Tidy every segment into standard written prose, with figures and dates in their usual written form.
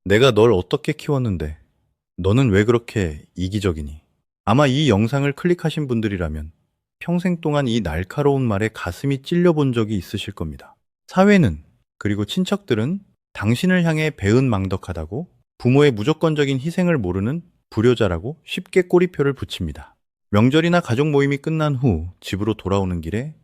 내가 널 어떻게 키웠는데 너는 왜 그렇게 이기적이니? 아마 이 영상을 클릭하신 분들이라면 평생 동안 이 날카로운 말에 가슴이 찔려 본 적이 있으실 겁니다. 사회는, 그리고 친척들은 당신을 향해 배은망덕하다고, 부모의 무조건적인 희생을 모르는 불효자라고 쉽게 꼬리표를 붙입니다. 명절이나 가족 모임이 끝난 후 집으로 돌아오는 길에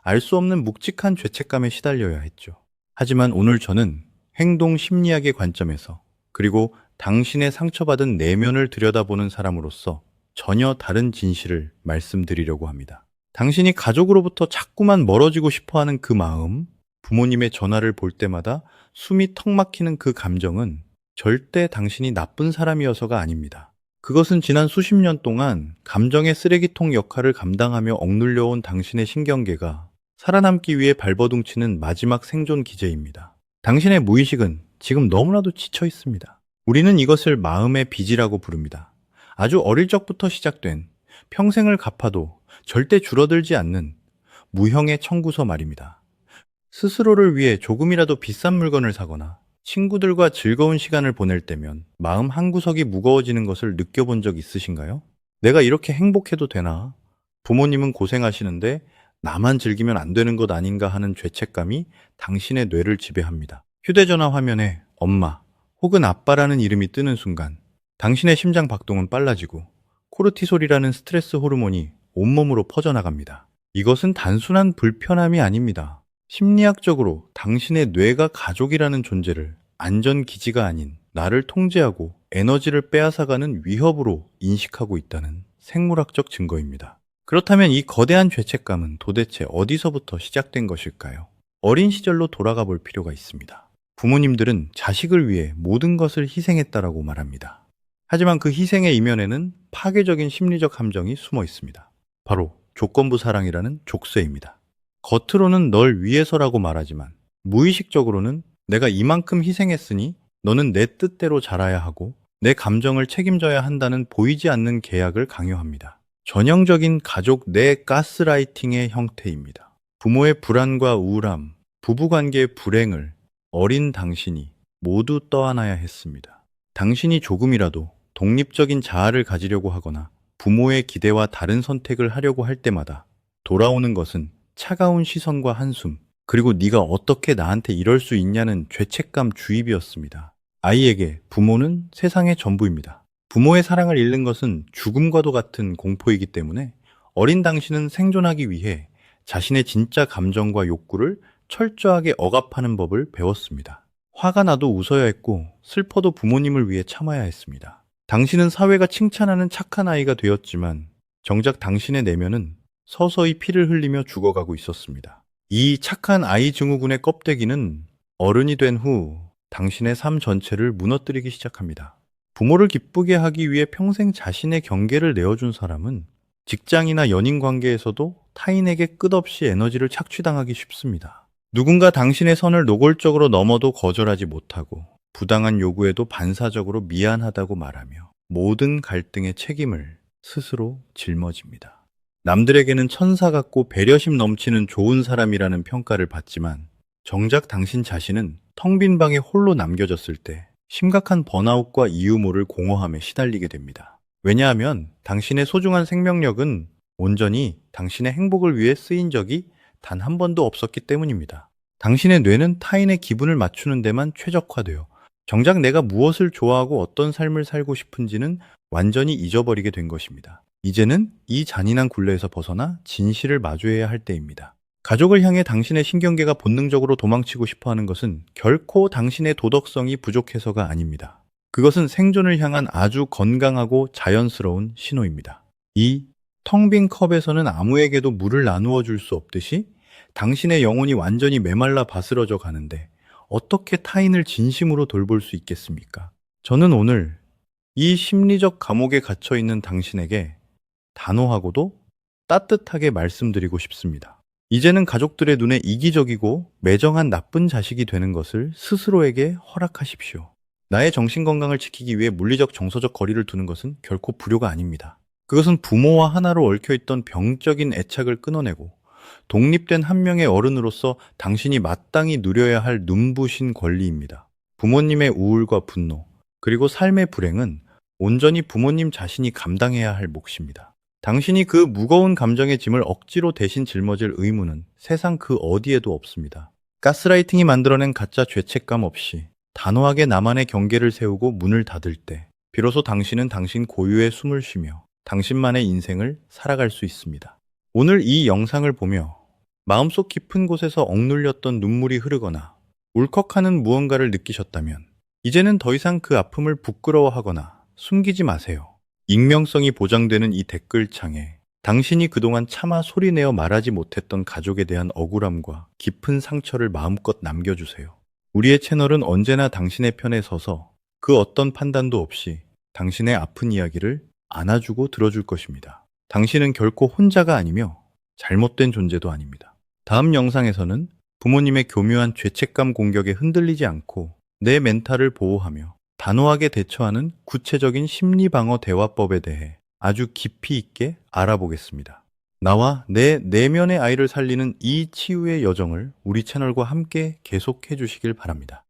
알 수 없는 묵직한 죄책감에 시달려야 했죠. 하지만 오늘 저는 행동 심리학의 관점에서, 그리고 당신의 상처받은 내면을 들여다보는 사람으로서 전혀 다른 진실을 말씀드리려고 합니다. 당신이 가족으로부터 자꾸만 멀어지고 싶어 하는 그 마음, 부모님의 전화를 볼 때마다 숨이 턱 막히는 그 감정은 절대 당신이 나쁜 사람이어서가 아닙니다. 그것은 지난 수십 년 동안 감정의 쓰레기통 역할을 감당하며 억눌려온 당신의 신경계가 살아남기 위해 발버둥치는 마지막 생존 기제입니다. 당신의 무의식은 지금 너무나도 지쳐 있습니다. 우리는 이것을 마음의 빚이라고 부릅니다. 아주 어릴 적부터 시작된, 평생을 갚아도 절대 줄어들지 않는 무형의 청구서 말입니다. 스스로를 위해 조금이라도 비싼 물건을 사거나 친구들과 즐거운 시간을 보낼 때면 마음 한구석이 무거워지는 것을 느껴본 적 있으신가요? 내가 이렇게 행복해도 되나? 부모님은 고생하시는데 나만 즐기면 안 되는 것 아닌가 하는 죄책감이 당신의 뇌를 지배합니다. 휴대전화 화면에 엄마 혹은 아빠라는 이름이 뜨는 순간 당신의 심장 박동은 빨라지고 코르티솔이라는 스트레스 호르몬이 온몸으로 퍼져나갑니다. 이것은 단순한 불편함이 아닙니다. 심리학적으로 당신의 뇌가 가족이라는 존재를 안전기지가 아닌 나를 통제하고 에너지를 빼앗아가는 위협으로 인식하고 있다는 생물학적 증거입니다. 그렇다면 이 거대한 죄책감은 도대체 어디서부터 시작된 것일까요? 어린 시절로 돌아가 볼 필요가 있습니다. 부모님들은 자식을 위해 모든 것을 희생했다라고 말합니다. 하지만 그 희생의 이면에는 파괴적인 심리적 함정이 숨어 있습니다. 바로 조건부 사랑이라는 족쇄입니다. 겉으로는 널 위해서라고 말하지만 무의식적으로는 내가 이만큼 희생했으니 너는 내 뜻대로 자라야 하고 내 감정을 책임져야 한다는 보이지 않는 계약을 강요합니다. 전형적인 가족 내 가스라이팅의 형태입니다. 부모의 불안과 우울함, 부부관계의 불행을 어린 당신이 모두 떠안아야 했습니다. 당신이 조금이라도 독립적인 자아를 가지려고 하거나 부모의 기대와 다른 선택을 하려고 할 때마다 돌아오는 것은 차가운 시선과 한숨, 그리고 네가 어떻게 나한테 이럴 수 있냐는 죄책감 주입이었습니다. 아이에게 부모는 세상의 전부입니다. 부모의 사랑을 잃는 것은 죽음과도 같은 공포이기 때문에 어린 당신은 생존하기 위해 자신의 진짜 감정과 욕구를 철저하게 억압하는 법을 배웠습니다. 화가 나도 웃어야 했고 슬퍼도 부모님을 위해 참아야 했습니다. 당신은 사회가 칭찬하는 착한 아이가 되었지만 정작 당신의 내면은 서서히 피를 흘리며 죽어가고 있었습니다. 이 착한 아이 증후군의 껍데기는 어른이 된 후 당신의 삶 전체를 무너뜨리기 시작합니다. 부모를 기쁘게 하기 위해 평생 자신의 경계를 내어준 사람은 직장이나 연인 관계에서도 타인에게 끝없이 에너지를 착취당하기 쉽습니다. 누군가 당신의 선을 노골적으로 넘어도 거절하지 못하고 부당한 요구에도 반사적으로 미안하다고 말하며 모든 갈등의 책임을 스스로 짊어집니다. 남들에게는 천사 같고 배려심 넘치는 좋은 사람이라는 평가를 받지만 정작 당신 자신은 텅 빈 방에 홀로 남겨졌을 때 심각한 번아웃과 이유모를 공허함에 시달리게 됩니다. 왜냐하면 당신의 소중한 생명력은 온전히 당신의 행복을 위해 쓰인 적이 단 한 번도 없었기 때문입니다. 당신의 뇌는 타인의 기분을 맞추는 데만 최적화되어 정작 내가 무엇을 좋아하고 어떤 삶을 살고 싶은지는 완전히 잊어버리게 된 것입니다. 이제는 이 잔인한 굴레에서 벗어나 진실을 마주해야 할 때입니다. 가족을 향해 당신의 신경계가 본능적으로 도망치고 싶어하는 것은 결코 당신의 도덕성이 부족해서가 아닙니다. 그것은 생존을 향한 아주 건강하고 자연스러운 신호입니다. 이 텅 빈 컵에서는 아무에게도 물을 나누어 줄 수 없듯이 당신의 영혼이 완전히 메말라 바스러져 가는데 어떻게 타인을 진심으로 돌볼 수 있겠습니까? 저는 오늘 이 심리적 감옥에 갇혀 있는 당신에게 단호하고도 따뜻하게 말씀드리고 싶습니다. 이제는 가족들의 눈에 이기적이고 매정한 나쁜 자식이 되는 것을 스스로에게 허락하십시오. 나의 정신건강을 지키기 위해 물리적 정서적 거리를 두는 것은 결코 불효가 아닙니다. 그것은 부모와 하나로 얽혀있던 병적인 애착을 끊어내고 독립된 한 명의 어른으로서 당신이 마땅히 누려야 할 눈부신 권리입니다. 부모님의 우울과 분노, 그리고 삶의 불행은 온전히 부모님 자신이 감당해야 할 몫입니다. 당신이 그 무거운 감정의 짐을 억지로 대신 짊어질 의무는 세상 그 어디에도 없습니다. 가스라이팅이 만들어낸 가짜 죄책감 없이 단호하게 나만의 경계를 세우고 문을 닫을 때 비로소 당신은 당신 고유의 숨을 쉬며 당신만의 인생을 살아갈 수 있습니다. 오늘 이 영상을 보며 마음속 깊은 곳에서 억눌렸던 눈물이 흐르거나 울컥하는 무언가를 느끼셨다면 이제는 더 이상 그 아픔을 부끄러워하거나 숨기지 마세요. 익명성이 보장되는 이 댓글창에 당신이 그동안 차마 소리내어 말하지 못했던 가족에 대한 억울함과 깊은 상처를 마음껏 남겨주세요. 우리의 채널은 언제나 당신의 편에 서서 그 어떤 판단도 없이 당신의 아픈 이야기를 안아주고 들어줄 것입니다. 당신은 결코 혼자가 아니며 잘못된 존재도 아닙니다. 다음 영상에서는 부모님의 교묘한 죄책감 공격에 흔들리지 않고 내 멘탈을 보호하며 단호하게 대처하는 구체적인 심리방어 대화법에 대해 아주 깊이 있게 알아보겠습니다. 나와 내 내면의 아이를 살리는 이 치유의 여정을 우리 채널과 함께 계속해 주시길 바랍니다.